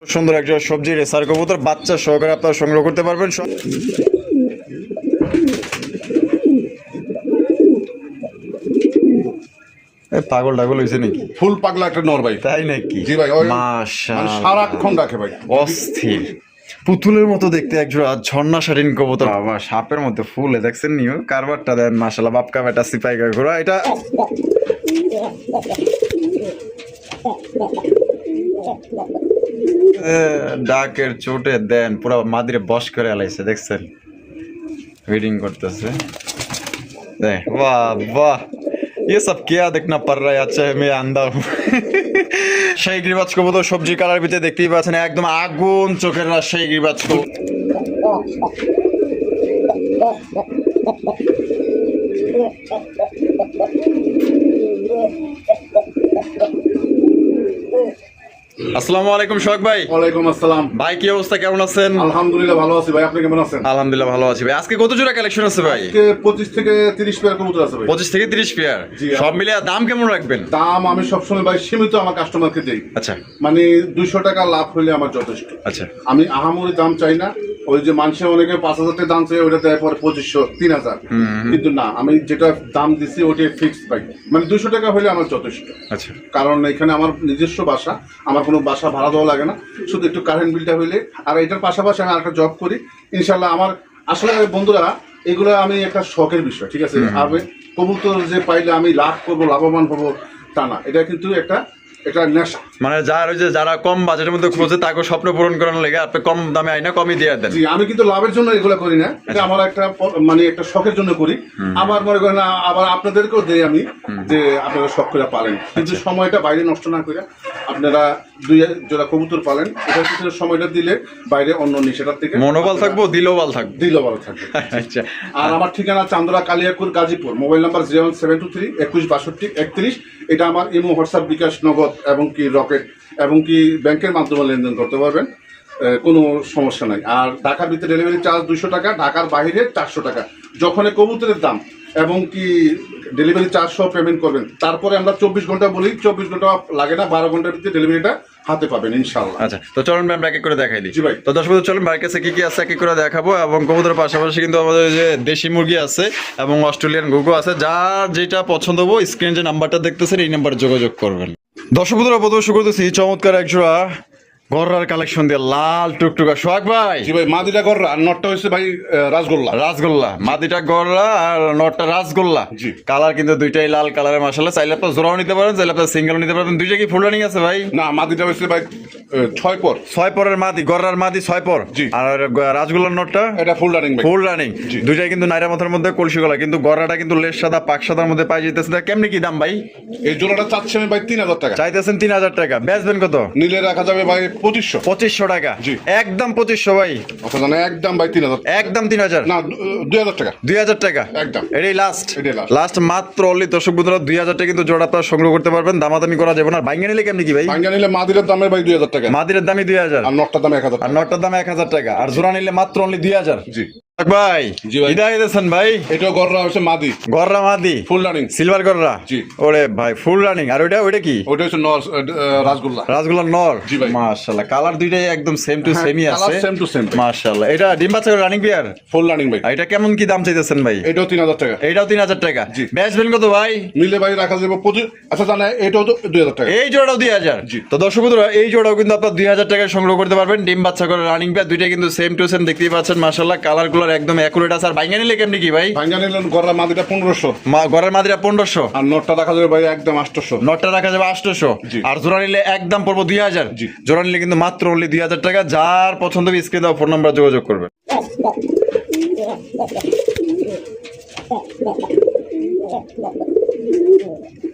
সুন্দর একটা সবজি রেসার কবুতর বাচ্চা সহকারে আপনারা সংগ্রহ করতে পারবেন। পাগল টাগল হয়েছে নাকি? ফুল পাগলা একটা নর ভাই। তাই নাকি? জি ভাই, মাশাআল্লাহ, সারাক্ষণ রাখে ভাই, অস্থির পুতুলের মতো দেখতে একজোড়া ঝর্ণা শাড়িন কবুতর। বাবা সাপের মধ্যে ফুলে দেখছেন নিও কারবারটা দেন মাশাআল্লাহ। বাপকা বেটা সিপাই ঘোড়া এটা ডাকের চোটে দেন পুরো মাদিরে বশ করে আলাইছে, দেখছেন রিডিং করতেছে। वाह वाह, ये सब क्या देखना पड़ रहा है, अच्छा है मैं अंधा हूँ। সেই গিরিবাজ কবুতর সবজি কালার ভিতরে দেখতেই পাচ্ছেন একদম আগুন চোখের সেই গিরিবাজ আসসালামু আলাইকুম শোক ভাই। ওয়ালাইকুম আসসালাম ভাই, কি অবস্থা, কেমন আছেন? আলহামদুলিল্লাহ ভালো আছি ভাই, আপনি কেমন আছেন? আলহামদুলিল্লাহ ভালো আছি ভাই। আজকে কত জোড়া কালেকশন আছে ভাই? আজকে 25 থেকে 30 পেয়ার কবুতর আছে ভাই। 25 থেকে 30 পেয়ার, সব মিলে দাম কেমন রাখবেন? দাম আমি সবসময় ভাই সীমিত আমার কাস্টমারকে দেই। আচ্ছা, মানে 200 টাকা লাভ হলে আমার যথেষ্ট। আচ্ছা, আমি আহামরি দাম চাই না। ওই যে মানুষে অনেকে 5,000 টাকা দাম চাই, ওইটা দেয় পরে 2500 3000, কিন্তু না, আমি যেটা দাম দিছি ওটাই ফিক্সড পাই। মানে 200 টাকা হলে আমার যথেষ্ট। আচ্ছা, কারণ এখানে আমার নিজস্ব বাসা, আমার কোনো বাসা ভাড়া দেওয়া লাগে না, শুধু একটু কারেন্ট বিলটা হইলে। আর এটার পাশাপাশি আমি একটা জব করি ইনশাল্লাহ। আমার আসলে বন্ধুরা এগুলো আমি একটা শখের বিষয়, ঠিক আছে? আমি কবুতর যে পাইলে আমি লাভ করবো, লাভবান হবো তা না, এটা কিন্তু একটা নেশা। মানে যারা কম বাজেটের মধ্যে খোঁজে তাকে স্বপ্ন পূরণ করানোর লেগে আপনি কম দামে আইনা কমই দিয়ে দেন। জি, আমি কিন্তু লাভের জন্য এগুলো করি না, এটা আমার একটা মানে একটা শখের জন্য করি। আমার মনে করেন আবার আপনাদেরকেও দেই আমি, যে আপনারা শখ করে পালেন, কিন্তু সময়টা বাইরে নষ্ট না করে আপনারা 2 জোড়া কবুতর পালেন, এটার পিছনে সময়টা দিলে বাইরে অন্য নিষেধার থেকে মনোবল থাকবো, দিলেও ভালো থাকবে, দিলেও ভালো থাকবে। আচ্ছা, আর আমার ঠিকানা চান্দরা কালিয়াকুর গাজীপুর, মোবাইল নাম্বার 01723 2162 31। এটা আমার ইমো, হোয়াটসঅ্যাপ, বিকাশ, নগদ এবং কি রকেট এবং কি ব্যাংকের মাধ্যমে লেনদেন করতে পারবেন, কোনো সমস্যা নাই। আর ঢাকার ভিতরে ডেলিভারি চার্জ 200 টাকা, ঢাকার বাইরে 400 টাকা। যখন কবুতরের দাম এবং কি ডেলিভারি চার্জ সহ পেমেন্ট করবেন, তারপরে আমরা 24 ঘন্টা বলি, 24 ঘন্টা লাগে না, 12 ঘন্টার ভিতরে ডেলিভারিটা হাতে পাবেন ইনশাআল্লাহ। আচ্ছা, তো চলুন ম্যাম এক এক করে দেখাই দিই। জি ভাই। তো দর্শক চলুন ভাইয়ের কাছে কি কি আছে এক এক করে দেখাবো, এবং কবুতরের পাশাপাশি কিন্তু আমাদের যে দেশি মুরগি আছে এবং অস্ট্রেলিয়ান ঘুঘু আছে। যার যেটা পছন্দ হবো স্ক্রিনে যে নাম্বারটা দেখতেছেন এই নাম্বারে যোগাযোগ করবেন। দর্শক বন্ধুরা প্রথমে শুরু করতেছি চমৎকার একজোড়া গররার কালেকশন দিয়ে, লাল টুকটুকা। সোহাগ ভাই, জি ভাই, মাদিটা গররা আর নটটা হচ্ছে ভাই রাসগোল্লা। রাসগোল্লা, মাদিটা গররা আর নটটা রাসগোল্লা। জি, কালার কিন্তু দুইটাই লাল কালারের মাশাআল্লাহ। চাইলে আপনার জোড়াও নিতে পারেন, চাইলে আপনার সিঙ্গেলও নিতে পারেন। দুইটা কি ফুল রানিং আছে ভাই? না, মাদিটা হচ্ছে ভাই 6 পর। 6 পরের মাদি, গররার মাদি 6 পর। জি। আর রাসগোল্লার নটটা এটা ফুল রানিং ভাই। Full running. জি। দুইটাই কিন্তু নাইরা মাথার মধ্যে কলসি গলা, কিন্তু গররাটা কিন্তু লেস সাদা পাক সাদার মধ্যে পাই যেতেছে। কেমনি কি দাম ভাই? এই জোড়াটা চাচ্ছি আমি ভাই 3000 টাকা। চাইতেছেন 3000 টাকা, বেচবেন কত? নিলে রাখা যাবে ভাই 2500। 2500 টাকা। জি। একদম 2500 ভাই, আচ্ছা, জানেন একদম ভাই 3000। একদম 3000 না, 2000 টাকা। 2000 টাকা একদম। এটাই লাস্ট, এটাই last। লাস্ট মাত্র অনলি দর্শক বন্ধুরা 2000 টাকা কিন্তু জোড়া আপনারা সংগ্রহ করতে পারবেন, দামাদামি করা যাবে না। ভাঙ্গা নিলে কেমনি কি ভাই? ভাঙ্গা নিলে মাদিরের দামে ভাই 2000 টাকা, মাদিরের দামই 2000, আর নটটার দাম 1000 আর টাকা। নটটার দাম 1000 টাকা, আর জোড়া নিলে মাত্র অনলি 2000। জি ভাই, জি ভাই। বিদায় দিয়েছেন ভাই। এটাও গররা হচ্ছে মাদি, গররা মাদি, ফুল রানিং। সিলভার গররা। জি। ওরে ভাই ফুল রানিং। আর ওইটা কি? ওটা হচ্ছে নর রাসগোল্লা। রাসগোল্লার নর। জি ভাই। মাশাআল্লাহ, কালার দুইটাই একদম সেম টু সেমই আছে। Colour same to same. মাশাআল্লাহ। এটা ডিম বাচ্চা করে রানিং বিয়ার, ফুল রানিং ভাই। আর এটা কেমন কি দাম চাইতেছেন ভাই? এটাও 3000 টাকা। এইটাও 3000 টাকা। জি। বেচবেন কত ভাই? নিলে ভাই রাখা যাবে 25। আচ্ছা, জানে এটাও তো 2000 টাকা। এই জোড়াটাও 2000। জি। তো দর্শক বন্ধুরা এই জোড়াও কিন্তু আপনার 2000 টাকায় সংগ্রহ করতে পারবেন। ডিম বাচ্চা করে রানিং বিয়ার, দুইটা কিন্তু সেম টু সেম দেখতেই পাচ্ছেন। মাশাআল্লাহ, কালার গুলো একদম অ্যাকুরেট আছে। আর ভাঙ্গা নিলে কেমনি কি ভাই? ভাঙ্গা নিলে গররা মাদিটা 1500, ঘরের মাদিরা 1500, আর নটটা রাখা যাবে ভাই একদম 800। নটটা রাখা যাবে 800। জি। আর জোড়া নিলে একদম পড়বো 2000। জি। জোড়া নিলে কিন্তু মাত্র অনলি 2000 টাকা। যার পছন্দ হবে স্ক্রিনে দেওয়া ফোন নাম্বার যোগাযোগ করবেন।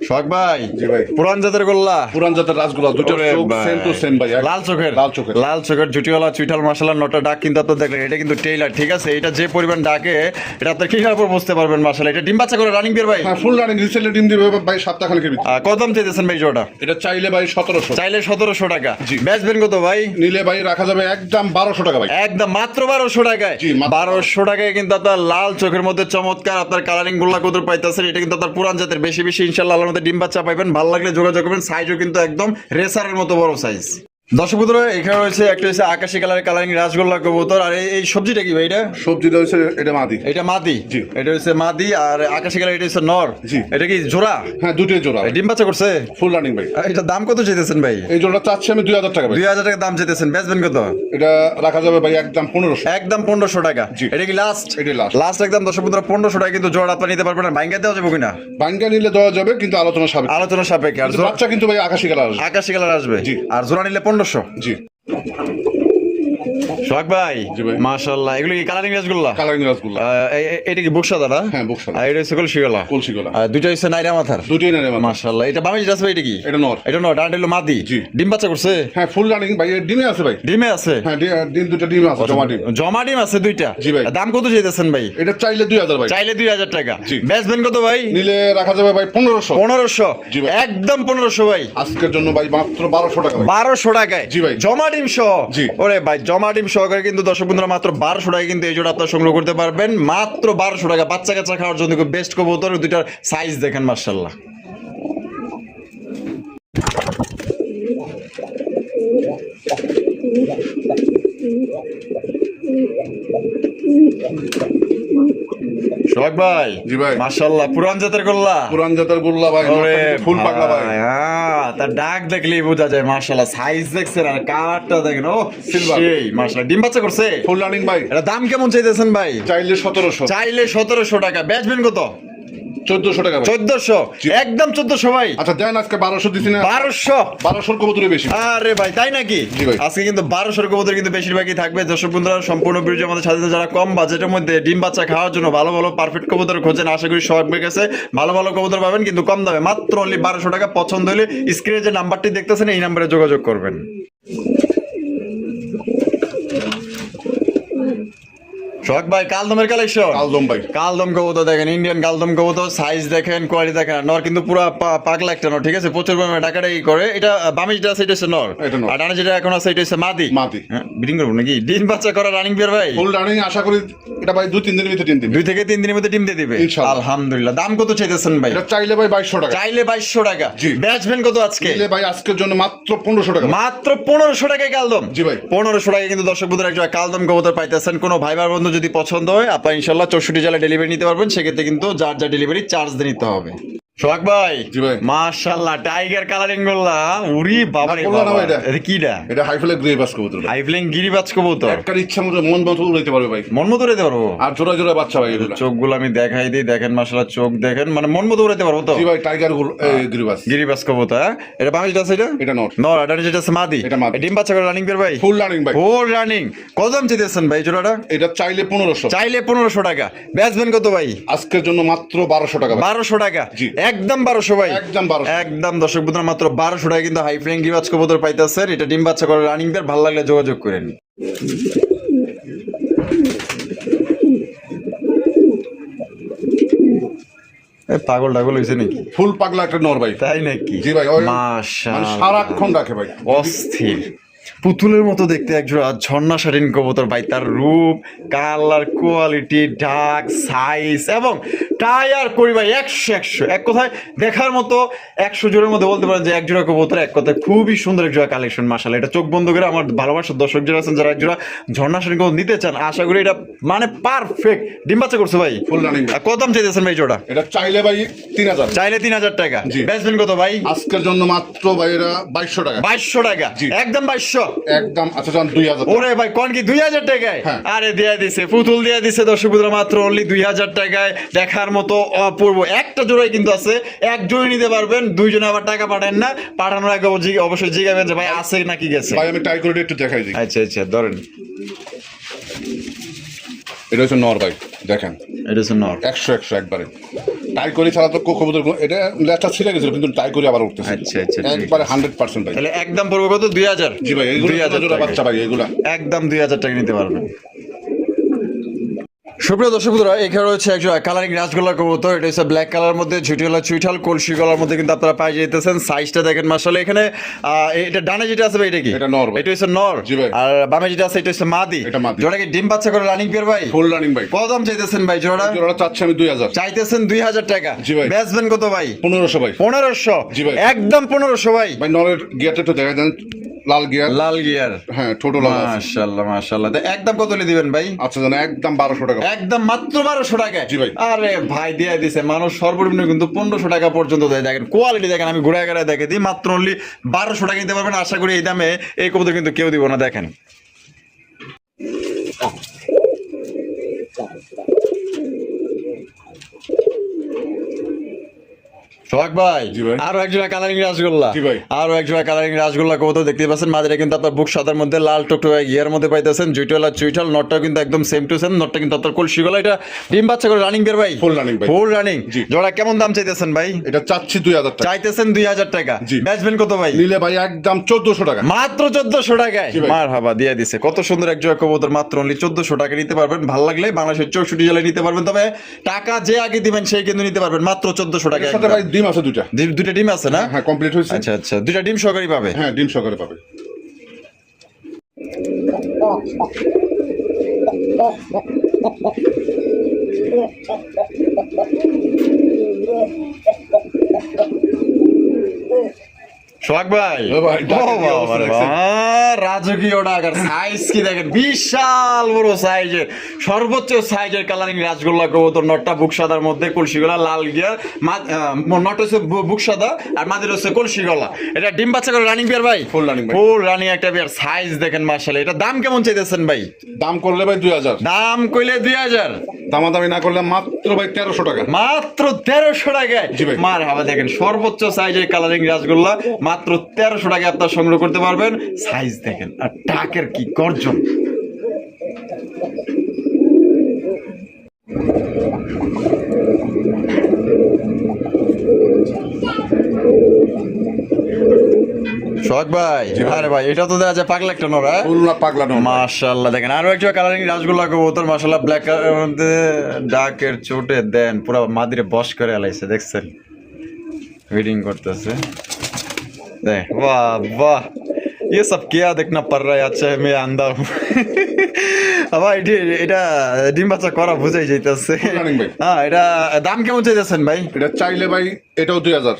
শখ ভাই, জি ভাই। পুরান জাতের গোল্লা, পুরান জাতের রাসগোল্লা, দুটো ওরে চোখ ভাই। সেম টু সেম ভাই। লাল চোখের, লাল চোখের। লাল চোখের জুটিওয়ালা চুইঠাল মাশাআল্লাহ। নটা ডাক কিন্তু আপনার দেখলেন, এটা কিন্তু টেইলার, ঠিক আছে? এটা যে পরিমাণ ডাকে এটা আপনার কিনার উপর বুঝতে পারবেন মাশাআল্লাহ। এটা ডিম বাচ্চা করে রানিং বিয়ার ভাই। হ্যাঁ, ফুল রানিং। রিসেন্টলি ডিম দিবে ভাই সপ্তাহখানেকের ভিতরে। কত দাম চাইতেছেন ভাই জোড়া? এটা চাইলে ভাই 1700, চাইলে 1700 টাকা। জি। বেচবেন কত ভাই? নিলে ভাই রাখা যাবে একদম 1200 টাকা ভাই। একদম মাত্র 1200 টাকায়। জি, মাত্র 1200 টাকায় কিন্তু আপনার লাল চোখের মধ্যে চমৎকার আপনার কালারিং গুলা কত পাইতেছেন। এটা কিন্তু আপনার পুরান জাতের, বেশি বেশি ইনশাআল্লাহ আল্লাহর মধ্যে ডিম বাচ্চা পাইবেন। ভালো লাগলে যোগাযোগ করবেন। সাইজও কিন্তু একদম রেসারের মতো বড় সাইজ। দর্শক বন্ধুরা এখানে রয়েছে একটা হচ্ছে আকাশি কালারের কালারিং রাসগোল্লা কবুতর। আর এই সবজিটা কি ভাই? এটা সবজিটা হচ্ছে এটা মাদি। এটা মাদি? জি। এটা হচ্ছে মাদি। আর আকাশি কালার এটা হচ্ছে নর? জি। এটা কি জোড়া? হ্যাঁ, দুটোই জোড়া। ডিম বাচ্চা করছে? ফুল রানিং ভাই। এটা দাম কত চাইতেছেন ভাই? এই জোড়া চাচ্ছি আমি 2000 টাকা ভাই। 2000 টাকা দাম চাইতেছেন, বেচবেন কত? এটা রাখা যাবে ভাই একদম 1500। একদম 1500 টাকা? জি। এটা কি লাস্ট? এটা লাস্ট। লাস্ট একদম দর্শক বন্ধুরা 1500 টাকা কিন্তু জোড়া আপনারা নিতে পারবেন। ভাঙ্গা দেওয়া যাবে কিনা? বাঙ্গা নিলে দেওয়া যাবে কিন্তু আলোচনা সাপেক্ষে। আলোচনা সাপেক্ষে। আর বাচ্চা কিন্তু ভাই আকাশি কালার আসবে। আকাশি কালার আসবে? জি। আর জোড়া নিলে 1500? জি। সোহাগ ভাই, জি ভাই। মাশাআল্লাহ, এগুলো কি কালারিং রাসগোল্লা? কালারিং রাসগোল্লা। এটা কি বুকসা দাদা? হ্যাঁ, বুকসা। আর এটা হচ্ছে কলসিগলা? কলসিগলা। আর দুইটা হচ্ছে নাইরা মাথার? দুটোই না রে বাবা। মাশাআল্লাহ। এটা বামে যেটা আছে ভাই, এটা কি? এটা নর। এটা নর। ডান্ডেলো মাদি? জি। ডিম বাচ্চা করছে? হ্যাঁ, ফুল রানিং ভাই। এর ডিমে আছে ভাই। ডিমে আছে? হ্যাঁ, ডিম দুটো ডিম আছে, জমা ডিম। জমা ডিম আছে দুইটা? জি ভাই। দাম কত চাইতেছেন ভাই? এটা চাইলে 2000 ভাই। চাইলে 2000 টাকা? জি। বেচবেন কত ভাই? নিলে রাখা যাবে ভাই 1500। 1500? জি ভাই। একদম 1500 ভাই। আজকের জন্য ভাই মাত্র 1200 টাকা ভাই। 1200 টাকায়? জি ভাই। জমা ডিম সহ? জি। ওরে ভাই, জমা ডিম সহকারে কিন্তু দর্শক বন্ধুরা মাত্র 1200 টাকায় কিন্তু এই জোড়া আপনারা সংগ্রহ করতে পারবেন। মাত্র 1200 টাকা। বাচ্চা কাচ্চা খাওয়ার জন্য খুব বেস্ট কবুতর। দুইটার সাইজ দেখেন মাশাআল্লাহ। সোহাগ ভাই। জি ভাই। মাশাআল্লাহ, পুরান জাতের গোল্লা? পুরান জাতের গোল্লা ভাই। ওরে ফুল পাগলা ভাই। হ্যাঁ, তার ডাক দেখলেই বোঝা যায়। মাশাআল্লাহ, সাইজ দেখছেন আর কালারটা দেখেন। ও Silver। সেই মাশাআল্লাহ। ডিম বাচ্চা করছে? ফুল রানিং ভাই। এটা দাম কেমন চাইতেছেন ভাই? চাইলে 1700। চাইলে 1700 টাকা। বেচবেন কত? 1400 টাকা ভাই। 1400? জি। একদম 1400 ভাই। আচ্ছা দেন, আজকে 1200 দিছি না? 1200? 1200 কবুতরে বেশি। আরে ভাই, তাই নাকি? জি ভাই। আজকে কিন্তু 1200 কবুতর কিন্তু বেশিরভাগই থাকবে। দর্শক বন্ধুরা সম্পূর্ণ ভিডিও আমাদের সাথে যারা কম বাজেটের মধ্যে ডিম বাচ্চা খাওয়ার জন্য ভালো ভালো পারফেক্ট কবুতর খোঁজেন, আশা করি সবার কাছে ভালো ভালো কবুতর পাবেন কিন্তু কম দামে। মাত্র অনলি 1200 টাকা। পছন্দ হলে স্ক্রিনে যে নাম্বারটি দেখতেছেন এই নাম্বারে যোগাযোগ করবেন। সোহাগ ভাই, কালদমের কালেকশন? কালদম ভাই। কালদম কবুতর দেখেন, ইন্ডিয়ান কালদম কবুতর। সাইজ দেখেন, কোয়ালিটি দেখেন। নর কিন্তু পুরো পাগলা একটা নর, ঠিক আছে? প্রচুর পরিমাণে ডাকাডাকি করে। এটা বামে যেটা আছে এটা হচ্ছে নর, এটা নর। আর ডানে যেটা এখন আছে এটা হচ্ছে মাদি। মাদি। ব্রিডিং করবো নাকি? ডিম বাচ্চা করা রানিং বিয়ার ভাই? ফুল রানিং আশা করি এটা ভাই 2-3 দিনের ভিতরে ডিম দিবে। 2 থেকে 3 দিনের মধ্যে ডিম দিয়ে দিবে ইনশাআল্লাহ। আলহামদুলিল্লাহ। দাম কত চাইতেছেন ভাই? এটা চাইলে ভাই 2200 টাকা। চাইলে 2200 টাকা? জি। বেচবেন কত আজকে? নিলে ভাই আজকের জন্য মাত্র 1500 টাকা। মাত্র 1500 টাকায় কালদম? জি ভাই। 1500 টাকায় কিন্তু দর্শক বন্ধুরা একটা কালদম কবুতর পাইতেছেন। কোনো ভাই বার বন্ধু যদি পছন্দ হয় আপনারা ইনশাআল্লাহ 64 জেলা ডেলিভারি নিতে পারবেন। সেক্ষেত্রে কিন্তু যার যা ডেলিভারি চার্জ দিয়ে নিতে হবে। সোহাগ ভাই। জি ভাই। মাশাআল্লাহ, টাইগার কালারিং গোল্লা। উরি বাবা রে গোল্লা না বাবা, ভাই এটা। এটা কিডা? এটা হাইফ্লাই গ্রে বাস কবুতর। হাইফ্লাইং গিরিবাজ কবুতর? একবার ইচ্ছা মতো মন মতো উড়াইতে পারবে ভাই। মন মতো উড়াইতে পারবো? আর জোড়া জোড়া বাচ্চা ভাই এগুলা। চোখগুলো আমি দেখাই দিই, দেখেন মাশাআল্লাহ, চোখ দেখেন, মানে মন মতো উড়াইতে পারবো তো? জি ভাই, টাইগার গ্রে বাস। গিরিবাজ কবুতর। হ্যাঁ? এটা বামে যেটা আছে এটা? এটা নর। নর। আর ডানে যেটা আছে মাদি? এটা মাদি। ডিম বাচ্চা করে রানিং বের ভাই? ফুল রানিং ভাই। Full running. কত দাম চাইতেছেন ভাই জোড়াটা? এটা চাইলে 1500। চাইলে 1500 টাকা। বেচবেন কত ভাই? আজকের জন্য মাত্র 1200 টাকা ভাই। 1200 টাকা? জি। একদম 1200 ভাই? একদম 1200। একদম দর্শক বন্ধুরা মাত্র 1200 টাকা কিন্তু হাই ফ্লাইং গিরিবাজ কবুতর পাইতেছেন। এটা ডিম বাচ্চা করে রানিং বের। ভালো লাগলে যোগাযোগ করেন। পাগল টাগল হয়েছে নাকি? ফুল পাগলা একটা নর ভাই। তাই নাকি? জি ভাই। মানে মাশাআল্লাহ, সারাক্ষণ রাখে ভাই। অস্থির পুতুলের মতো দেখতে একজোড়া ঝর্ণা শালীন কবুতর ভাই। তার রূপ, কালার, কোয়ালিটি, ডাক, সাইজ এবং টায়ার করি ভাই 100 এক কথায় দেখার মতো। 100 জোড়ের মধ্যে বলতে পারেন যে এক জোড়া কবুতর এক কথায় খুবই সুন্দর এক জোড়া কালেকশন। মাশাআল্লাহ, এটা চোখ বন্ধ করে আমার ভালোবাসার দর্শক যারা আছেন, যারা এক জোড়া ঝর্ণা শালীন কবুতর নিতে চান, আশা করি এটা মানে পারফেক্ট। ডিম বাচ্চা করছে ভাই? Full running. কত দাম চাইতেছেন ভাই জোড়া? এটা চাইলে ভাই 3000। চাইলে 3000 টাকা। জি। বেচবেন কত ভাই? আজকের জন্য মাত্র ভাই এরা 2200 টাকা। 2200 টাকা? জি। একদম 2200? একদম। আচ্ছা যান 2000। ওরে ভাই, কোন কি 2000 টাকায়? হ্যাঁ। আরে দিয়া দিছে, পুতুল দিয়া দিছে দর্শক বন্ধুরা মাত্র অনলি 2000 টাকায়। দেখার মতো অপূর্ব একটা জোড়াই কিন্তু আছে। এক জোড়াই নিতে পারবেন। দুইজনে আবার টাকা পাঠান না, পাঠানোর আগে অবশ্যই জিজ্ঞাসা যে ভাই আছে নাকি গেছে। ভাই আমি টাই করে একটু দেখাই দিই। আচ্ছা আচ্ছা, ধরেন। এটা হচ্ছে নর ভাই, দেখেন এটা হচ্ছে নর। 100 একবারে। টাই করে ছাড়া তো কবুতর এটা লেজটা ছিঁড়ে গেছিল, কিন্তু টাই করে আবার উঠতেছে। আচ্ছা আচ্ছা, ঠিক একবারে আছে। 100% ভাই। তাহলে একদম পড়বে কত? 2000? জি ভাই, এগুলো 2000 জোড়া টাকা। বাচ্চা ভাই এগুলা। একদম 2000 টাকা নিতে পারবেন। সুপ্রিয় দর্শক বন্ধুরা, এখানে রয়েছে একজন কালারিং রাসগোল্লা কবুতর। এটা হচ্ছে ব্ল্যাক কালার মধ্যে, ঝুটিওয়ালা চুইঠাল কলসি গলার মধ্যে কিন্তু আপনারা পাই যেতেছেন। সাইজটা দেখেন মাশাআল্লাহ। এখানে এটা ডানে যেটা আছে ভাই এটা কি? এটা নর ভাই। এটা হচ্ছে নর। জি ভাই। আর বামে যেটা আছে এটা হচ্ছে মাদি। এটা মাদি। জোড়া কি ডিম বাচ্চা করে রানিং পেয়ার ভাই? ফুল রানিং ভাই। কত দাম চাইতেছেন ভাই জোড়া? জোড়া চাচ্ছি আমি 2000। চাইতেছেন 2000 টাকা? জি ভাই। বেচবেন কত ভাই? 1500 ভাই। 1500? জি ভাই। একদম 1500 ভাই? ভাই নরের গিয়ারটা একটু দেখা দেন। লাল গিয়ার। লাল গিয়ার। হ্যাঁ, টোটো লাল আছে। মাশাআল্লাহ মাশাআল্লাহ। তো একদম কত হলে দিবেন ভাই? আচ্ছা জানা একদম 1200 টাকা। একদম মাত্র 1200 টাকায়? জি ভাই। আরে ভাই দিয়ে দিছে, মানুষ সর্বনিম্ন কিন্তু 1500 টাকা পর্যন্ত দেয়। দেখেন কোয়ালিটি দেখেন, আমি ঘুরে ঘুরে দেখে দিই, মাত্র অনলি 1200 টাকা নিতে পারবেন। আশা করি এই দামে এই কবুতর কিন্তু কেউ দিব না। দেখেন সোহাগ ভাই, জি ভাই। আরো এক জোড়া কালারিং রাসগোল্লা। জি ভাই। আরো এক জোড়া কালারিং রাসগোল্লা কবুতর দেখতে পাচ্ছেন। মাঝে কিন্তু আপনার বুক সাদার মধ্যে লাল টুকটুকা গিয়ার মধ্যে পাইতেছেন। জুইটলা চুইটাল, নটটা কিন্তু একদম সেম টু সেম। নটটা কিন্তু আপনার কলসি গলা। এটা ডিম বাচ্চা করে রানিং বের ভাই? ফুল রানিং ভাই। Full running. জি। জোড়া কেমন দাম চাইতেছেন ভাই? এটা চাচ্ছি 2000 টাকা। চাইতেছেন 2000 টাকা। জি। বেচবেন কত ভাই? নিলে ভাই একদম 1400 টাকা। মাত্র 1400 টাকায়? জি ভাই। মারহাবা, দিয়ে দিছে। কত সুন্দর এক জোড়া কবুতর, মাত্র অনলি 1400 টাকা নিতে পারবেন। ভালো লাগলে বাংলাদেশের 64 জেলায় নিতে পারবেন। তবে টাকা যে আগে দিবেন সেই কিন্তু নিতে পারবেন মাত্র 1400 টাকা। এর সাথে ভাই ডিম আছে দুইটা। দুইটা ডিম আছে না? হ্যাঁ, কমপ্লিট হয়েছে। আচ্ছা আচ্ছা, দুইটা ডিম সহকারী পাবে? হ্যাঁ, ডিম সহকারে পাবে। সোহাগ ভাই, ও ভাই, ডাকের ও কি বাবা অবস্থা রে দেখছেন? বাবা, রাজকীয় ডাকার সাইজ কি দেখেন, বিশাল বড় সাইজের, সর্বোচ্চ সাইজের কালারিং রাজগোল্লা কবুতর। নটটা বুক সাদার মধ্যে, কলসি গলা, লাল গিয়ার। নট হচ্ছে বুক সাদা আর মাঝের হচ্ছে কলসি গলা। এটা ডিম বাচ্চা করে রানিং বিয়ার ভাই? ফুল রানিং ভাই। ফুল রানিং একটা বিয়ার। সাইজ দেখেন মাশাআল্লাহ। এটা দাম কেমন চাইতেছেন ভাই? দাম করলে ভাই 2000। দাম কইলে 2000, দামাদামি না করলে মাত্র ভাই 1300 টাকা। মাত্র 1300 টাকায়? জি ভাই। মারহাবা, দেখেন সর্বোচ্চ সাইজের কালারিং রাসগোল্লা মাত্র 1300 টাকায় আপনার সংগ্রহ করতে পারবেন। সাইজ দেখেন আর টাকের কি গর্জন। সোহাগ ভাই, আরে ভাই এটা তো দেখা যায় পাগলা একটা নর। ফুল না পাগলা নর। মাশাআল্লাহ, দেখেন আরো একটা কালারিং রাসগোল্লা কবুতর। মাশাআল্লাহ, ব্ল্যাক কালারের মধ্যে ডাকের চোটে দেন পুরো মাদিরে বশ করে আলাইছে। দেখছেন রিডিং করতেছে। देख वाह वाह, ये सब क्या देखना पड़ रहा है। अच्छा है मैं अंधा हूँ। ভাই এটা ডিম বাচ্চা করা বুঝাই যাইতেছে। রানিং ভাই। হ্যাঁ, এটা দাম কেমন চাইতেছেন ভাই? এটা চাইলে ভাই এটাও 2000।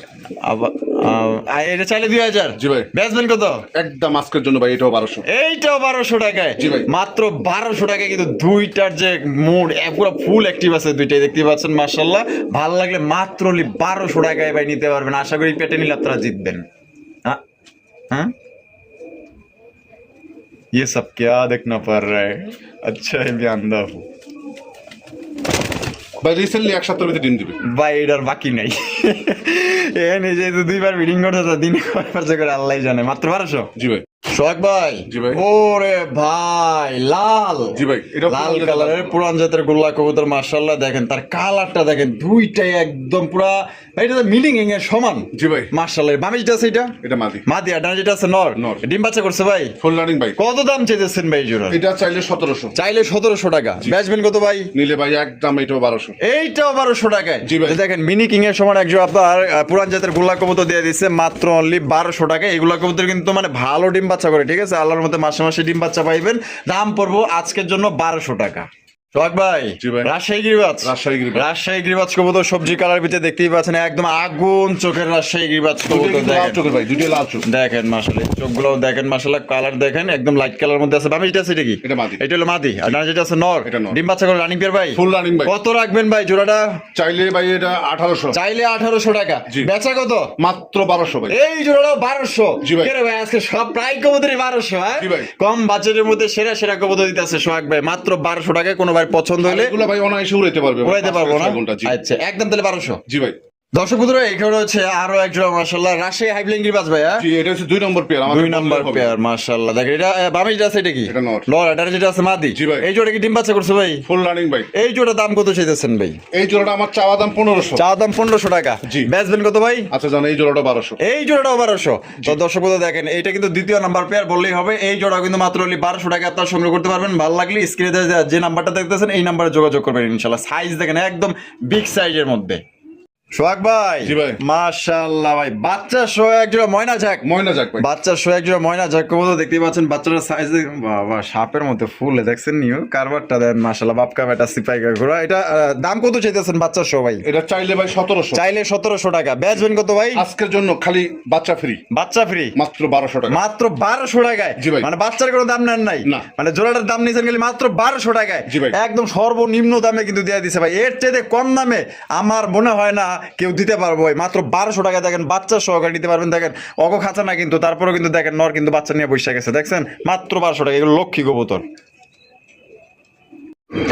আবার এটা চাইলে 2000? জি ভাই। বেচবেন কত? একদম আজকের জন্য ভাই এটাও 1200। এইটাও 1200 টাকায়? জি ভাই। মাত্র 1200 টাকায় কিন্তু দুইটার যে মুড পুরো ফুল অ্যাক্টিভ আছে দুইটাই, দেখতে পাচ্ছেন মাশাআল্লাহ। ভালো লাগলে মাত্র 1200 টাকায় ভাই নিতে পারবেন। আশা করি পেটে নিলে আপনারা জিতবেন। हाँ हाँ, ये सब क्या देखना पड़ रहा है। अच्छा है मैं अंधा हूँ। ভাই রিসেন্টলি এক সপ্তাহের ভিতরে ডিম দিবে। ভাই এটার বাকি নাই। এখানে যেহেতু দুইবার বিডিং করতে দিনে খরচা করে আল্লাহ জানে। মাত্র 1200? জি ভাই। সোহাগ ভাই, জি ভাই। ওরে ভাই লাল, জি ভাই, এটা লাল কালারের পুরান জাতের গোল্লা কবুতর। মাশাআল্লাহ, দেখেন তার কালারটা দেখেন, দুইটাই একদম পুরা এটা তো মিলিং এর সমান। জি ভাই। মাশাআল্লাহ। বামে যেটা আছে এটা মাদি। মাদি, আর ডানে যেটা আছে নর। নর। ডিম বাচ্চা করছে ভাই? ফুল রানিং ভাই। কত দাম চাইতেছেন ভাই জোড়া? এটা চাইলে 1700। চাইলে 1700 টাকা। বেচবেন কত ভাই? নিলে ভাই একদম এটাও 1200। এইটাও 1200 টাকায়? জি ভাই। দেখেন মিনি কিং এর সমান একজন আপনার পুরান জাতের গোল্লা কবুতর দিয়ে দিচ্ছে মাত্র অনলি 1200 টাকা। এগুলা কবুতর কিন্তু মানে ভালো ডিম বাচ্চা করে, ঠিক আছে? আল্লাহর মতে মাসে মাসে ডিম বাচ্চা পাইবেন। দাম পড়বো আজকের জন্য 1200 টাকা। সোহাগ ভাই, জি ভাই। রাজশাহী গিরিবাজ। রাজশাহী গিরিবাজ। রাজশাহী গিরিবাজ কবুতর সবজি কালার ভিতরে দেখতেই পাচ্ছেন, একদম আগুন চোখের রাজশাহী গিরিবাজ কবুতর। লাল দেখেন চোখের ভাই, দুটোই লাল চোখ। দেখেন মাশাআল্লাহ, চোখগুলো দেখেন মাশাআল্লাহ, কালার দেখেন একদম লাইট কালার মধ্যে আছে। বামে যেটা আছে এটা কি? এটা মাদি। এটা হলো মাদি, আর ডানে যেটা আছে নর। এটা নর। ডিম বাচ্চা করে রানিং পেয়ার ভাই? ফুল রানিং ভাই। কত রাখবেন ভাই জোড়াটা? চাইলে ভাই এটা 1800। চাইলে 1800 টাকা। জি। বেচা কত? মাত্র 1200 ভাই। এই জোড়াটাও 1200? জি ভাই। কে রে ভাই, আজকে সব প্রায় কবুতরই 1200। হ্যাঁ জি ভাই। কম বাজেটের মধ্যে সেরা সেরা কবুতর দিতেছে সোহাগ ভাই মাত্র 1200 টাকায়। কোনো ভাই পছন্দ হলে এগুলো ভাই অনায়াসে উড়াইতে পারবে। উড়াইতে পারবো না? 5 ঘন্টা। জি। আচ্ছা, একদম তাহলে 1200। জি ভাই। দর্শক বন্ধুরা, এখানে হচ্ছে আরো এক জোড়া মাশাআল্লাহ রাজশাহী হাইব্লিং গিরিবাজ ভাই। হ্যাঁ জি, এটা হচ্ছে 2 নম্বর পেয়ার। 2 নাম্বার পেয়ার মাশাআল্লাহ। দেখেন এটা বামে যেটা আছে এটা কি? এটা নর। নর, এটা যেটা আছে মাদি। জি ভাই। এই জোড়া কি ডিম বাচ্চা করছে ভাই? ফুল রানিং ভাই। এই জোড়া দাম কত চাইতেছেন ভাই? এই জোড়াটা আমার চাওয়া দাম 1500। চা দাম 1500 টাকা। জি। বেচবেন কত ভাই? আচ্ছা জান, এই জোড়াটা 1200। এই জোড়াটাও 1200। তো দর্শক বন্ধু দেখেন, এইটা কিন্তু দ্বিতীয় নাম্বার পেয়ার বললেই হবে। এই জোড়া কিন্তু মাত্র 1200 টাকা আপনারা সংগ্রহ করতে পারবেন। ভালো লাগলে স্ক্রিনে যে নাম্বারটা দেখতেছেন এই নাম্বারে যোগাযোগ করবেন ইনশাআল্লাহ। সাইজ দেখেন একদম বিগ সাইজের মধ্যে। সোহাগ ভাই, জি ভাই। মাশাআল্লাহ ভাই, বাচ্চা সহ এক জোড়া ময়না ঝাক, ময়না যাক ভাই। বাচ্চা সহ এক জোড়া ময়না ঝাক কবুতর দেখতেই পাচ্ছেন। বাচ্চাটার সাইজ বাবা সাপের মতো ফুলে দেখছেন নিও, কারবারটা দেন মাশাআল্লাহ, বাপকা বেটা সিপাইকা ঘোড়া। এটা দাম কত চাইতেছেন বাচ্চা সহ ভাই? এটা চাইলে ভাই 1700, চাইলে 1700 টাকা, বেচবেন কত ভাই? আজকের জন্য খালি বাচ্চা ফ্রি, বাচ্চা ফ্রি মাত্র 1200 টাকা। মাত্র 1200 টাকায়? জি ভাই। মানে বাচ্চার কোনো দাম নেন নাই? না। মানে জোড়াটার দাম নিয়েছেন খালি মাত্র 1200 টাকায়? জি ভাই। একদম সর্বনিম্ন দামে কিন্তু দিয়ে দিছে ভাই, এর চাইতে কম দামে আমার মনে হয় না কেউ দিতে পারবো ভাই। মাত্র 1200 টাকা দেখেন, বাচ্চা সহকারে নিতে পারবেন। দেখেন অগ খাঁচা না কিন্তু, তারপরেও কিন্তু দেখেন নর কিন্তু বাচ্চা নিয়ে বসে গেছে, দেখছেন মাত্র 1200 টাকা। এগুলো লক্ষ্মী কবুতর।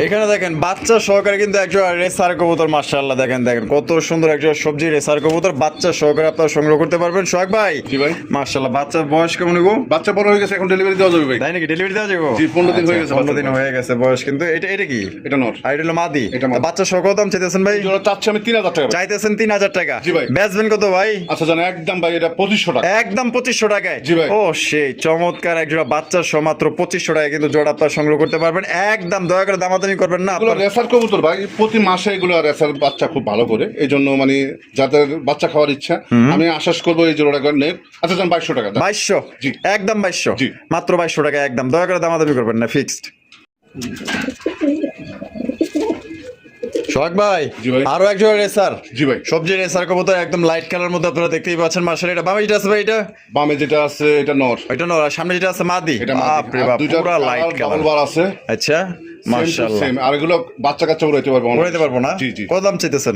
এখানে দেখেন বাচ্চা সহকারে কিন্তু একজন রেসার কবুতর, মাশাআল্লাহ দেখেন দেখেন কত সুন্দর একজন সবজি রেসার কবুতর, বাচ্চা সহকারে আপনারা সংগ্রহ করতে পারবেন। সোহাগ ভাই, জি ভাই। মাশাআল্লাহ, বাচ্চার বয়স কেমন গো? বাচ্চা বড় হয়ে গেছে, এখন ডেলিভারি দেওয়া যাবে ভাই। তাই নাকি? ডেলিভারি দেওয়া যাবে? জি, 15 দিন হয়ে গেছে 15 দিন হয়ে গেছে বয়স। কিন্তু এটা কি? এটা নর। আর এটা হলো মাদি। এটা মাদি। বাচ্চা সহ কত দাম চাইতেছেন ভাই? জোড়া চাচ্ছি আমি 3000 টাকা ভাই। চাইতেছেন 3000 টাকা। জি ভাই। বেচবেন কত ভাই? আচ্ছা জান, একদম ভাই এটা 2500 টাকা। একদম 2500 টাকায়? জি ভাই। ও সেই চমৎকার এক জোড়া বাচ্চা সহ মাত্র 2500 টাকায় কিন্তু জোড়া আপনারা সংগ্রহ করতে পারবেন। একদম দয়া করে দামাদামি করবেন না। এগুলো রেসার কবুতর ভাই, প্রতি মাসে এগুলো রেসার বাচ্চা খুব ভালো করে, এই জন্য মানে যাদের বাচ্চা খাওয়ার ইচ্ছা আমি আশ্বাস করবো এই জোড়া নেক। আচ্ছা জান, 2200 টাকা। 2200? জি। একদম 2200? জি। মাত্র 2200 টাকা একদম, দয়া করে দামাদামি করবেন না, ফিক্সড। সোহাগ ভাই, জি ভাই। আরো একজন রেসার, জি ভাই। সবজি রেসার কবুতর, একদম লাইট কালার মধ্যে আপনারা দেখতেই পাচ্ছেন। মাশাআল্লাহ, এটা বামে যেটা আছে ভাই, এটা বামে যেটা আছে এটা নর, এটা নর, আর সামনে যেটা আছে মাদি। এটা বাপ রে বাপ, দুইটা পুরা লাইট কালার। ডাবল বার আছে। আচ্ছা, মাশাআল্লাহ। সেম। আর এগুলো বাচ্চা কাচ্চা উড়াইতে পারবো না। উড়াইতে পারবো না? জি জি। কত দাম চাইতেছেন?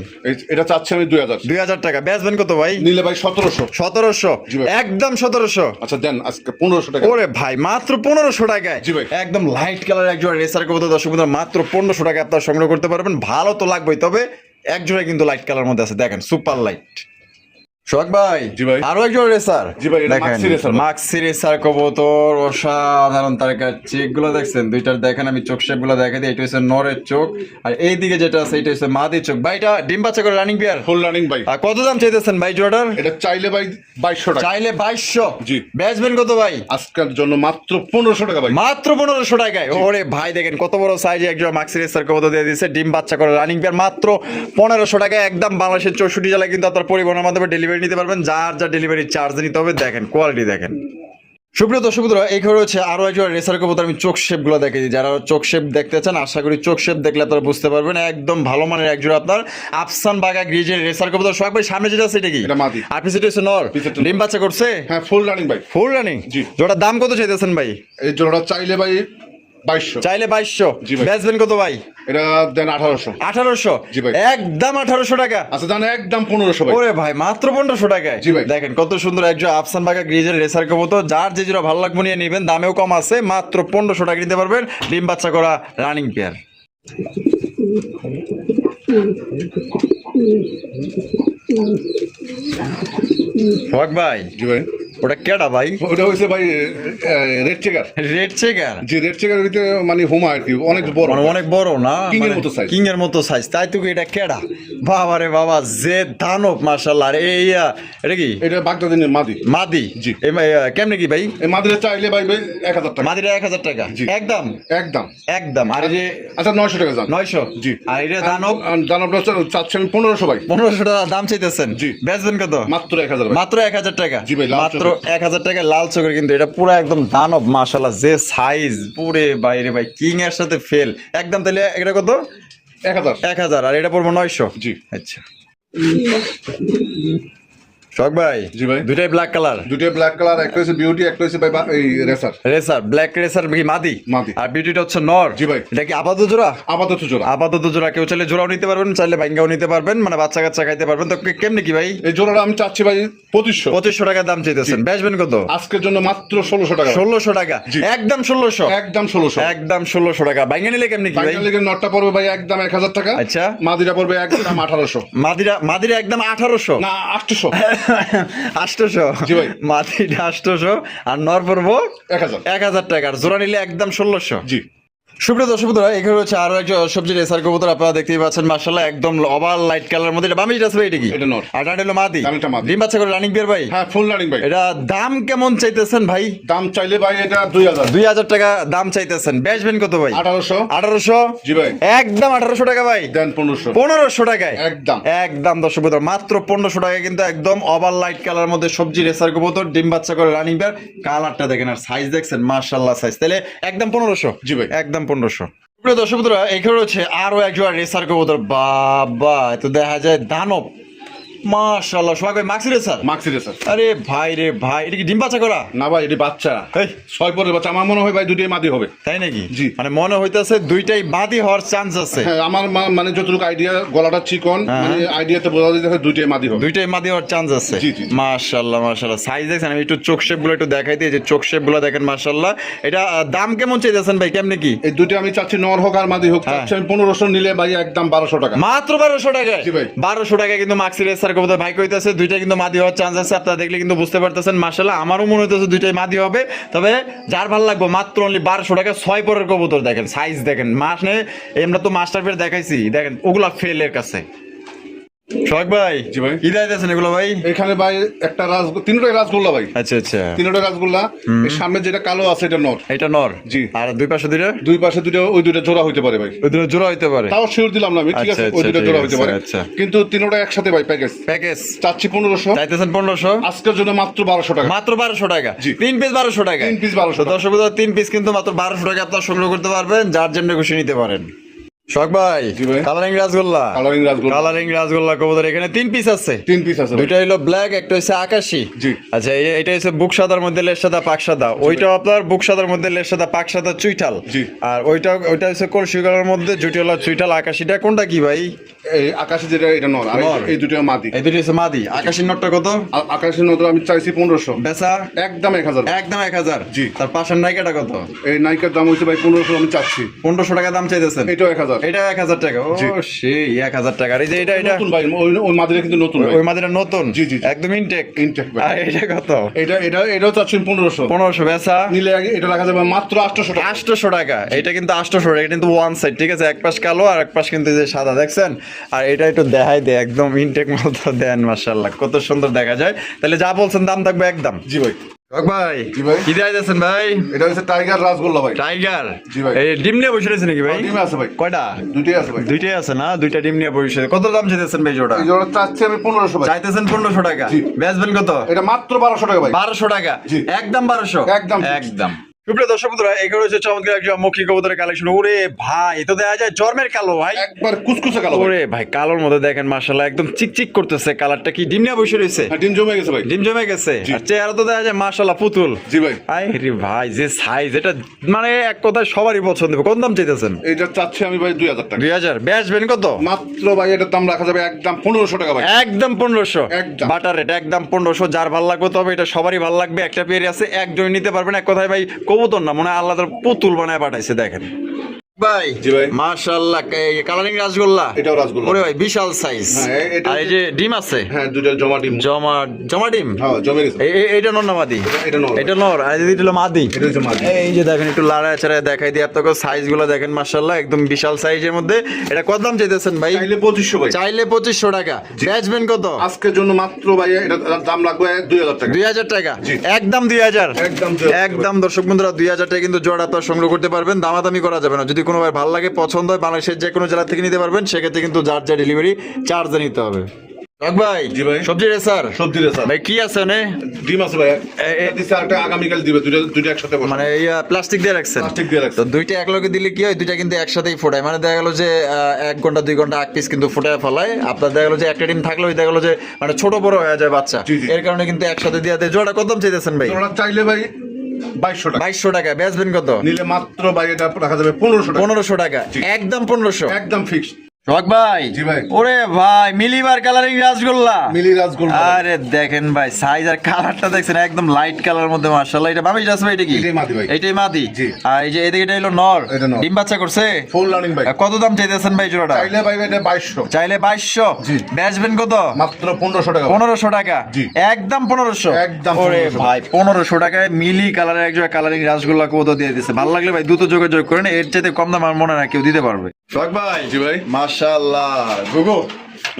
এটা চাচ্ছি আমি 2000। 2000 টাকা। বেচবেন কত ভাই? নিলে ভাই 1700। 1700? জি ভাই। একদম 1700? আচ্ছা দেন আজকে 1500 টাকা। ওরে ভাই, মাত্র 1500 টাকায়? জি ভাই। একদম লাইট কালার একজন রেসার কবুতর, দর্শক বন্ধুরা, মাত্র 1500 টাকায় আপনারা সংগ্রহ করতে পারবেন। ভালো তো লাগবেই, তবে এক জোড়া কিন্তু লাইট কালার মধ্যে আছে, দেখেন সুপার লাইট। সোহাগ ভাই, জি ভাই। আরো একজন রেসার। জি ভাই, এটা দেখেন মাক্সি রেসার ভাই। মাক্সি রেসার কবুতর, অসাধারণ তারকা। চেক গুলো দেখছেন দুইটার, দেখেন আমি চোখ শেপ গুলো দেখে দিই। এটা হচ্ছে নরের চোখ, আর এইদিকে যেটা আছে এটা হচ্ছে মাদি চোখ। ভাই এটা ডিম বাচ্চা করে রানিং বিয়ার? ফুল রানিং ভাই। আর কত দাম চাইতেছেন ভাই জোড়াটার? এটা চাইলে ভাই 2200 টাকা। চাইলে 2200? জি। বেচবেন কত ভাই? আজকের জন্য মাত্র 1500 টাকা ভাই। মাত্র 1500 টাকায়? ওরে ভাই দেখেন কত বড় সাইজে একজন মাক্সি রেসার কবুতর দিয়ে দিচ্ছে, ডিম বাচ্চা করে রানিং বিয়ার, মাত্র 1500 টাকায়। একদম বাংলাদেশের 64 জেলায় কিন্তু আপনার পরিবহনের মাধ্যমে ডেলিভারি নিতে পারবেন, যার যা ডেলিভারি চার্জ নিতে হবে। দেখেন কোয়ালিটি দেখেন। সুপ্রিয় দর্শক বন্ধুরা, এই ঘরে হচ্ছে আরো একজন রেসার কবুতর। আমি চোখ শেপ গুলো দেখে দিই, যারা চোখ শেপ দেখতে চান আশা করি চোখ শেপ দেখলে আপনারা বুঝতে পারবেন। একদম ভালো মানের একজন আপনার আফসান বাগা গ্রিজের রেসার কবুতর। সোহাগ ভাই, সামনে যেটা আছে এটা কি? এটা মাদি। আর পিছনে হচ্ছে নর। পিছনেরটা ডিম বাচ্চা করছে? হ্যাঁ ফুল রানিং ভাই। Full running? জি। জোড়ার দাম কত চাইতেছেন ভাই? এই জোড়া চাইলে ভাই 2200। চাইলে 2200? জি ভাই। বেচবেন কত ভাই? এটা দেন 1800। 1800? জি ভাই। একদম 1800 টাকা? আচ্ছা জান, একদম 1500 ভাই। ওরে ভাই, মাত্র 1500 টাকায়? জি ভাই। দেখেন কত সুন্দর একজন আফসান বাগা গ্রিজের রেসার কবুতর, যার যে জোড়া ভালো লাগবে নিয়ে নেবেন, দামেও কম আছে, মাত্র 1500 টাকা নিতে পারবেন। ডিম বাচ্চা করা রানিং পেয়ার। সোহাগ ভাই, জি ভাই। ওটা কেডা ভাই? ওটা হইছে ভাই রেড চেকার। Red checker? জি, রেড চেকার হইতে মানে হোমা আর কি, অনেক বড়। মানে অনেক বড় না? কিং এর মতো size। কিং এর মতো সাইজ, তাই তো? এটা কেডা? বাবা রে বাবা, যে দানব মাশাআল্লাহ। আর এই এটা কি? এটা বাগদাদিনের মাদি। মাদি? জি। কেমনে কি ভাই? এই মাদিটা চাইলে ভাই 1000 টাকা। মাদিরা 1000 টাকা? জি। একদম? একদম। একদম। আর এই যে আচ্ছা 900 টাকা জান। 900? জি। আর এটা দানব? দানবটা চাচ্ছি আমি 1500 ভাই। 1500 টাকা দাম চাইতেছেন? জি। বেচবেন কত? মাত্র 1000 ভাই। মাত্র 1000 টাকা? জি ভাই, লাল মাত্র চোখের। 1000 টাকা লাল চোখের, কিন্তু এটা পুরো একদম দানব মাশাআল্লাহ, যে সাইজ পুরে বাইরে ভাই, কিং এর সাথে ফেল একদম। তাহলে এটা কত? 1000। 1000। আর এটা পড়বো 900? জি। আচ্ছা। শখ ভাই, জি ভাই। দুইটাই ব্ল্যাক কালার? দুটোই ব্ল্যাক কালার, একটা হচ্ছে বিউটি, একটা হচ্ছে ভাই এই রেসার। রেসার, ব্ল্যাক রেসার কি মাদি? মাদি। আর বিউটিটা হচ্ছে নর? জি ভাই। এটা কি আপাতত জোড়া? আপাতত জোড়া। আপাতত জোড়া। কেউ চাইলে জোড়াও নিতে পারবেন, চাইলে ভাঙ্গাও নিতে পারবেন, মানে বাচ্চা কাচ্চা খাইতে পারবেন। তো কেমনি কি ভাই? এই জোড়াটা আমি চাচ্ছি ভাই 2500। 2500 টাকা দাম চাইতেছেন? বেচবেন কত? আজকের জন্য মাত্র 1600 টাকা। 1600 টাকা? জি। একদম 1600? একদম 1600। একদম 1600 টাকা। ভাঙ্গা নিলে কেমনি কি ভাই? বাইকার লিগের নটটা পড়বে ভাই একদম 1000 টাকা। আচ্ছা। মাদিরা পড়বে একদম 1800। মাদিরা একদম 1800? না 800। 800? জি ভাই। মাদিরা 800 আর নর পড়বো 1000। 1000 টাকা। আর জোড়া নিলে একদম 1600? জি। সুপ্রিয় দর্শক বন্ধুরা, এখানে হচ্ছে আরো একটা সবজি রেসার কবুতর আপনারা দেখতেই পাচ্ছেন। মাশাআল্লাহ একদম ওভার লাইট কালার মধ্যে। এটা বামিজ আছে ভাই, এটা কি? এটা নর। আর এটা হলো মাদি। এটা মাদি। ডিম বাচ্চা করে রানিং বিয়ার ভাই? হ্যাঁ, ফুল রানিং ভাই। এটা দাম কেমন চাইতেছেন ভাই? দাম চাইলে ভাই এটা 2000 2000 টাকা দাম চাইতেছেন। বেচবেন কত ভাই? 1800। 1800? জি ভাই। একদম 1800 টাকা ভাই। দেন 1500। 1500 টাকায় একদম। একদম দর্শক বন্ধুরা, মাত্র 1500 টাকায় কিন্তু একদম ওভার লাইট কালার মধ্যে সবজি রেসার কবুতর, ডিম বাচ্চা করে রানিং বিয়ার। কালারটা দেখেন আর সাইজ দেখছেন, মাশাআল্লাহ সাইজ। তাহলে একদম 1500? জি ভাই। একদম 1500। প্রিয় দর্শক বন্ধুরা, এখানে হচ্ছে আরো একজন রেসার কবুতর। বাবা, এ তো দেখা যায় দানব। মাশাআল্লাহ, সোহাগ ভাই মাক্সি রেসার? মাক্সি রেসার। আরে ভাই রে ভাই, এটা কি ডিম বাচ্চা করা? না ভাই, এটা বাচ্চা। এই 6 পরের বাচ্চা। আমার মনে হয় ভাই দুটোই মাদি হবে। তাই নাকি? জি। মানে মনে হইতাছে দুইটাই বাদী হওয়ার চান্স আছে। হ্যাঁ, আমার মানে যতটুকু আইডিয়া, গলাটা চিকন, মানে আইডিয়াতে বোঝা যায় দুটোই মাদি হবে। দুইটাই মাদি হওয়ার চান্স আছে। জি, জি, জি। মাশাআল্লাহ মাশাআল্লাহ, সাইজ দেখছেন? আমি একটু চোখ শেপ গুলো একটু দেখাই দিই, যে চোখ শেপ গুলো দেখেন মাশাআল্লাহ। এটা দাম কেমন চাইতেছেন ভাই, কেমনে কি? এই দুটো আমি চাচ্ছি নর হোক আর মাদি হোক, চাচ্ছি আমি 1500 নিলে ভাই একদম 1200 টাকা। মাত্র 1200 টাকায়? জি ভাই। 1200 টাকায় কিন্তু মাক্সি রেসার কবুতর ভাই কইতাছে দুইটা কিন্তু মাদি হওয়ার চান্স আছে। আপনারা দেখলে কিন্তু বুঝতে পারতেছেন। মাশাআল্লাহ, আমারও মনে হইতেছে দুইটাই মাদি হবে। তবে যার ভালো লাগবে, মাত্র অনলি 1200 টাকা 6 পরের কবুতর। দেখেন সাইজ দেখেন, মাসনে আমরা তো মাস্টার পেয়ার দেখাইছি, দেখেন ওগুলা ফেলের কাছে। সোহাগ ভাই, জি ভাই। কি দাইতেছেন এগুলো ভাই? এখানে ভাই একটা তিনটাই রাসগোল্লা ভাই। আচ্ছা আচ্ছা, তিনটা রাসগোল্লা। এর সামনে যেটা কালো আছে এটা নর। এটা নর? জি। আর দুই পাশে দুইটা? দুই পাশে দুটো, ওই দুটো জোড়া হইতে পারে ভাই। ওই দুটো জোড়া হইতে পারে? তাও শিওর দিলাম না আমি, ঠিক আছে, আচ্ছা, ওই দুটো ঠিক জোড়া আছে, হইতে পারে। আচ্ছা। কিন্তু তিনটা একসাথে ভাই প্যাকেজ। প্যাকেজ চাচ্ছি 1500। চাইতেছেন 1500? আজকের জন্য মাত্র 1200 টাকা। মাত্র 1200 টাকা? জি। 3 পিস 1200 টাকা? 3 পিস 1200 টাকা। দর্শক বন্ধুরা, 3 পিস কিন্তু মাত্র 1200 টাকা আপনারা সংগ্রহ করতে পারবেন, যার জন্য খুশি নিতে পারেন। শখ ভাই, জি ভাই। Colouring rasgulla? Colouring rasgulla. Colouring rasgulla কবুতর এখানে 3 পিস আছে? 3 পিস আছে ভাই। দুইটা হলো ব্ল্যাক, একটা হচ্ছে আকাশী। জি। আচ্ছা, এটা হচ্ছে বুক সাদার মধ্যে লেজ সাদা পাক সাদা। ওইটাও আপনার বুক সাদার মধ্যে লেজ সাদা পাক সাদা চুইঠাল। জি। আর ওইটা হচ্ছে কলসি কালার মধ্যে জুটিওয়ালা চুইঠাল। আকাশীটা কোনটা কি ভাই? এই আকাশে যেটা এটা নর, আর নর। এই দুটো মাদি। এই দুটো হচ্ছে মাদি। আকাশীর নটটা কত? আকাশের নর আমি চাইছি 1500। বেচা? একদম 1000। একদম 1000? জি। তার পাশের নাইকাটা কত? এই নাইকার দাম হইছে ভাই 1500 আমি চাচ্ছি। 1500 টাকা দাম চাইতেছেন? এটাও 1000। এটা 1000 টাকা? ও সেই 1000 টাকা। আর এই যে এটা নতুন ভাই, ওই মাদিটা কিন্তু নতুন ভাই। ওই মাদিটা নতুন? জি, জি, জি। একদম ইনটেক? ইনটেক ভাই। আর এটা কত? এটাও চাচ্ছি 1500। 1500? বেচা? নিলে এটা রাখা যাবে মাত্র 800 টাকা। 800 টাকা? এটা কিন্তু 800 টাকা, কিন্তু ওয়ান সাইড, ঠিক আছে? এক পাশ কালো আর এক পাশ কিন্তু এই যে সাদা, দেখছেন? আর এটা একটু দেখাই দে, একদম ইনটেক মাল তো দেন, মাশাআল্লাহ কত সুন্দর দেখা যায়। তাহলে যা বলছেন দাম থাকবে একদম? জি ভাই। ভাই, জি ভাই। কি দিয়েছেন ভাই? এটা হচ্ছে টাইগার রাসগোল্লা ভাই। টাইগার? জি ভাই। এই ডিম নিয়ে বসে রয়েছে নাকি ভাই? ডিম আছে ভাই। কয়টা? দুটোই আছে ভাই। দুইটাই আছে না? দুইটা ডিম নিয়ে বসে। কত দাম চাইতেছেন ভাই জোড়া? এই জোড়া চাচ্ছি আমি 1500 ভাই। চাইতেছেন 1500 টাকা? জি। বেচবেন কত? এটা মাত্র 1200 টাকা ভাই। 1200 টাকা? জি। একদম 1200? একদম। একদম। সুপ্রিয় দর্শক বন্ধুরা, এগুলো হচ্ছে চমৎকার একটা মক্ষী কবুতরের কালেকশন। ওরে ভাই, এ তো দেখা যায় জন্মের কালো ভাই। একবার কুচকুচে কালো ভাই। ওরে ভাই, কালোর মধ্যে দেখেন মাশাআল্লাহ একদম চিকচিক করতেছে। কালারটা কি ডিম নিয়ে বসে রয়েছে? হ্যাঁ, ডিম জমে গেছে ভাই। ডিম জমে গেছে? জি। আর চেহারা তো দেখা যায় মাশাআল্লাহ পুতুল। জি ভাই। আরে ভাই, যে সাইজ, এটা মানে এক কথায় সবারই পছন্দ হবে। কোন দাম চাইতেছেন? এটা চাচ্ছি আমি ভাই 2000 টাকা। 2000? বেচবেন কত? মাত্র ভাই এটার দাম রাখা যাবে একদম 1500 টাকা ভাই। একদম 1500? একদম। বাটার রেট একদম 1500। যার ভালো লাগবে, তবে এটা সবারই ভালো লাগবে। একটা পেয়ারি আছে, একজন নিতে পারবেন। এক কথায় ভাই কবুতর না, মনে হয় আল্লাহ তার পুতুল বানায় পাঠাইছে। দেখেন ভাই, জি ভাই। মাশাআল্লাহ, কালারিং রাসগোল্লা? এটাও রাসগোল্লা। ওরে ভাই, বিশাল সাইজ। হ্যাঁ, এটা আর এই যে ডিম আছে? হ্যাঁ, দুটো জমা ডিম। জমা ডিম? হ্যাঁ, জমে গেছে। এইটা নর না মাদি? এটা নর। এটা নর। আর এটা হলো মাদি? এটা হচ্ছে মাদি। এই যে দেখেন, একটু লাড়ায় চাড়ায় দেখাই দিই আপনাকে সাইজ গুলো দেখেন, মাশাআল্লাহ একদম বিশাল সাইজের মধ্যে। এটা কত দাম চাইতেছেন ভাই? চাইলে 2500 ভাই। চাইলে 2500 টাকা? বেচবেন কত? আজকের জন্য মাত্র ভাই এটা দাম লাগবে 2000 টাকা। 2000 টাকা? জি। একদম 2000? একদম 2000 একদম। দর্শক বন্ধুরা, 2000 টাকা কিন্তু জোড়া আপনারা সংগ্রহ করতে পারবেন। দামাদামি করা যাবে না। যদি কোনো ভাই ভালো লাগে, পছন্দ হয়, বাংলাদেশের যে কোনো জেলা থেকে নিতে পারবেন। সেক্ষেত্রে কিন্তু যার যা ডেলিভারি চার্জ নিতে হবে। ভাই, জি ভাই। সবজি রেসার? সবজি রেসার ভাই কি আছে নে? ডিম আছে ভাই। এটা দিছে আরেকটা আগামীকাল দিবে, দুটো একসাথে বসে। মানে প্লাস্টিক দিয়ে রাখছেন? প্লাস্টিক দিয়ে রাখছে। তো দুইটা এক লগে দিলে কি হয়, দুইটা কিন্তু একসাথেই ফোটায়। মানে দেখা গেল যে 1 ঘন্টা 2 ঘন্টা আগ পিস কিন্তু ফোটায় ফেলায়। আপনার দেখা গেল যে একটা ডিম থাকলেও দেখা গেল যে মানে ছোট বড় হয়ে যায় বাচ্চা। জি, জি। এর কারণে কিন্তু একসাথে দিয়ে দেয়। জোড়া কত দাম চাইতেছেন ভাই? ওরা চাইলে ভাই 2200 টাকা। 2200 টাকা? বেচবেন কত? নিলে মাত্র ভাই এটা রাখা যাবে 1500 টাকা। 1500 টাকা? জি। একদম 1500? একদম ফিক্সড। সোহাগ ভাই, জি ভাই। ওরে ভাই মিলিবার কালারিং রাসগোল্লা। মিলি রাজগোল্লা। আরে দেখেন ভাই সাইজ আর কালারটা দেখছেন একদম লাইট কালার মধ্যে, মাশাআল্লাহ। এটা মামি রাস ভাই, এটা কি? এটাই মাদি ভাই। এটাই মাদি। জি। আর এই যে এদিকে এটা হলো নর, এটা নর। ডিম বাচ্চা করছে। ফুল রানিং ভাই। কত দাম চাইতেছেন ভাই জোড়াটা? চাইলে ভাই এটা 2200। চাইলে 2200। জি। বেচবেন কত? মাত্র 1500 টাকা। 1500 টাকা। জি। একদম 1500। একদম ওরে 1500 ভাই 1500 টাকায় মিলি কালারের একজোড়া কালারিং রাসগোল্লা কত দিয়ে দিচ্ছে। ভালো লাগলে ভাই দ্রুত যোগাযোগ করেন, এর চাইতে কম দাম আমার মনে হয় না কেউ দিতে পারবে। সোহাগ ভাই, জি ভাই। মাশাআল্লাহ। গুগু,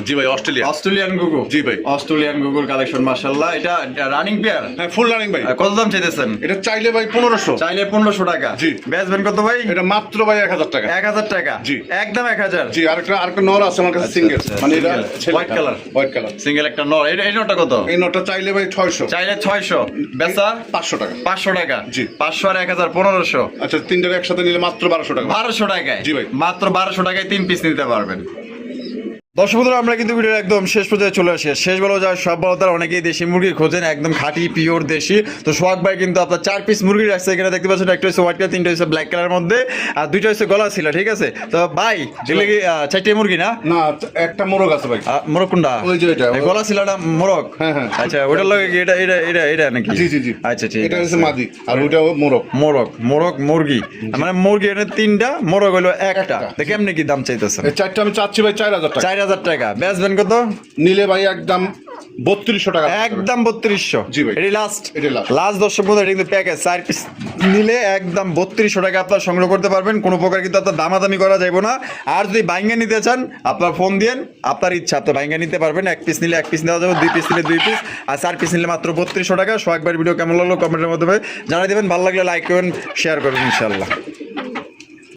জি ভাই, অস্ট্রেলিয়া। অস্ট্রেলিয়ান গুগু। জি ভাই। অস্ট্রেলিয়ান গুগুর কালেকশন মাশাআল্লাহ। এটা রানিং পেয়ার। হ্যাঁ ফুল রানিং ভাই। কত দাম চাইতেছেন? এটা চাইলে ভাই 1500। চাইলে 1500 টাকা। জি। বেচবেন কত ভাই? এটা মাত্র ভাই 1000 টাকা। 1000 টাকা। জি। একদম 1000। জি, আরেকটা নর আছে আমার কাছে সিঙ্গেল, আচ্ছা, মানে এটা single, white color। White colour. Single একটা নর। এই নরটা কত? এই নটটা চাইলে ভাই 600। চাইলে 600। বেচা 500 টাকা। 500 টাকা। জি। 500 আর 1000 1500। আচ্ছা, তিনটার একসাথে নিলে মাত্র 1200 টাকা। 1200 টাকায়। জি ভাই। মাত্র 1200 টাকায় 3 পিস নিতে পারবেন। দর্শক বন্ধুরা, আমরা কিন্তু ভিডিওর একদম শেষ পর্যায়ে চলে আসি। শেষ বলা যায় সব বলা তার অনেকেই দেশি মুরগি খোঁজেন, একদম খাঁটি পিওর দেশি। তো সোহাগ ভাই কিন্তু আপনার 4 পিস মুরগি রাখছে এখানে দেখতে পাচ্ছেন। একটা হচ্ছে হোয়াইট কালার, 3টা হচ্ছে ব্ল্যাক কালারের মধ্যে, আর 2টা হচ্ছে গলা ছিল। ঠিক আছে, তো ভাই এগুলো কি 4টে মুরগি না? না, একটা মোরগ আছে ভাই। মোরগ কোনটা? ওই যে এটা। এই গলা ছিলাটা মোরগ। হ্যাঁ, হ্যাঁ। আচ্ছা, ওটার লগে কি এটা নাকি? জি জি জি। আচ্ছা ঠিক এটা হচ্ছে আছে। মাদি আর ওইটাও মোরগ। মুরগি মানে মুরগি এটা 3টা, মোরগ হলো একটা। তো কেমনে কি দাম চাইতেছেন? এই চারটা আমি চাচ্ছি ভাই 4000 টাকা। 4000 টাকা। বেচবেন কত? নিলে ভাই একদম 3200 টাকা। একদম 3200। জি ভাই। এটাই লাস্ট। এটাই last। লাস্ট দর্শক বন্ধু, এটা কিন্তু প্যাকেজ 4 পিস নিলে একদম 3200 টাকা আপনার সংগ্রহ করতে পারবেন। কোনো প্রকার কিন্তু আপনার দামাদামি করা যাবে না। আর যদি বাইঙ্গা নিতে চান আপনার ফোন দিয়েন, আপনার ইচ্ছা আপনি বাইঙ্গা নিতে পারবেন। 1 পিস নিলে 1 পিস নেওয়া যাবে, 2 পিস নিলে 2 পিস, আর 4 পিস নিলে মাত্র 3200 টাকা। সোহাগ ভাইয়ের ভিডিও কেমন লাগলো কমেন্টের মাধ্যমে জানিয়ে দেবেন। ভালো লাগলে লাইক করবেন, শেয়ার করবেন ইনশাআল্লাহ।